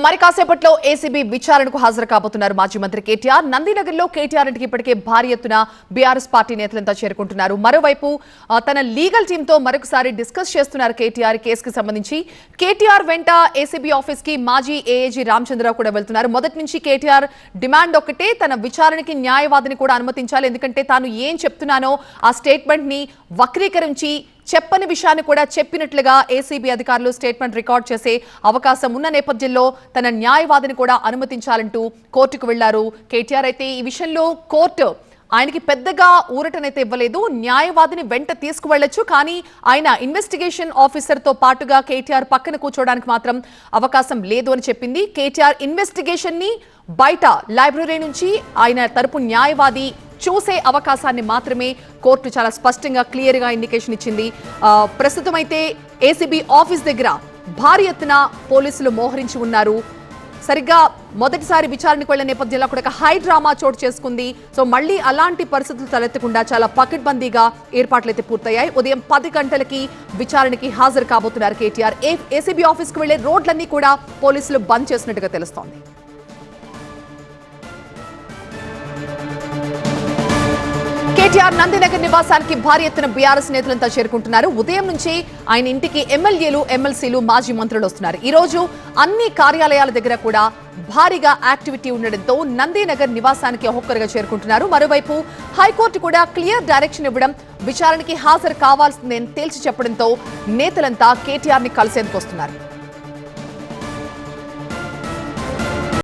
మరి కాసేపట్లో ఏసీబీ విచారణకు హాజరు కాబోతున్నారు మాజీ మంత్రి కేటీఆర్. నందినగర్లో కేటీఆర్ ఇంటికి ఇప్పటికే భారీ ఎత్తున బీఆర్ఎస్ పార్టీ నేతలంతా చేరుకుంటున్నారు. మరోవైపు తన లీగల్ టీంతో మరొకసారి డిస్కస్ చేస్తున్నారు కేటీఆర్ కేసుకు సంబంధించి. కేటీఆర్ వెంట ఏసీబీ ఆఫీస్ కి మాజీ ఏఏజీ రామచంద్రరావు కూడా వెళ్తున్నారు. మొదటి నుంచి కేటీఆర్ డిమాండ్ ఒకటే, తన విచారణకి న్యాయవాదిని కూడా అనుమతించాలి. ఎందుకంటే తాను ఏం చెప్తున్నానో ఆ స్టేట్మెంట్ ని వక్రీకరించి చెప్పని విషయాన్ని కూడా చెప్పినట్లుగా ఏసీబీ అధికారులు స్టేట్మెంట్ రికార్డ్ చేసే అవకాశం ఉన్న నేపథ్యంలో తన న్యాయవాదిని కూడా అనుమతించాలంటూ కోర్టుకు వెళ్లారు కేటీఆర్. అయితే ఈ విషయంలో కోర్టు ఆయనకి పెద్దగా ఊరటనైతే ఇవ్వలేదు. న్యాయవాదిని వెంట తీసుకువెళ్లొచ్చు, కానీ ఆయన ఇన్వెస్టిగేషన్ ఆఫీసర్ తో పాటుగా కేటీఆర్ పక్కన కూర్చోవడానికి మాత్రం అవకాశం లేదు అని చెప్పింది. కేటీఆర్ ఇన్వెస్టిగేషన్ ని బయట లైబ్రరీ నుంచి ఆయన తరపు న్యాయవాది చూసే అవకాశాన్ని మాత్రమే కోర్టు చాలా స్పష్టంగా క్లియర్ గా ఇండికేషన్ ఇచ్చింది. ప్రస్తుతం అయితే ఏసీబీ ఆఫీస్ దగ్గర భారీ ఎత్తున పోలీసులు మోహరించి ఉన్నారు. సరిగ్గా మొదటిసారి విచారణకు వెళ్లిన నేపథ్యంలో కూడా హై డ్రామా చోటు చేసుకుంది. సో మళ్లీ అలాంటి పరిస్థితులు తలెత్తకుండా చాలా పకడ్బందీగా ఏర్పాట్లు అయితే పూర్తయ్యాయి. ఉదయం 10 గంటలకి విచారణకి హాజరు కాబోతున్నారు కేటీఆర్. ఏసీబీ ఆఫీస్ కు వెళ్లే రోడ్లన్నీ కూడా పోలీసులు బంద్ చేసినట్టుగా తెలుస్తోంది. కేటీఆర్ నందినగర్ నివాసానికి భారీ ఎత్తున బీఆర్ఎస్ నేతలంతా చేరుకుంటున్నారు. ఉదయం నుంచి ఆయన ఇంటికి ఎమ్మెల్యేలు, ఎమ్మెల్సీలు, మాజీ మంత్రులు వస్తున్నారు. ఈ రోజు అన్ని కార్యాలయాల దగ్గర కూడా భారీగా యాక్టివిటీ ఉండడంతో నందినగర్ నివాసానికి ఒక్కొక్కరుగా చేరుకుంటున్నారు. మరోవైపు హైకోర్టు కూడా క్లియర్ డైరెక్షన్ ఇవ్వడం, విచారణకి హాజరు కావాల్సిందని తేల్చి చెప్పడంతో నేతలంతా కేటీఆర్ ని కలిసేందుకు వస్తున్నారు.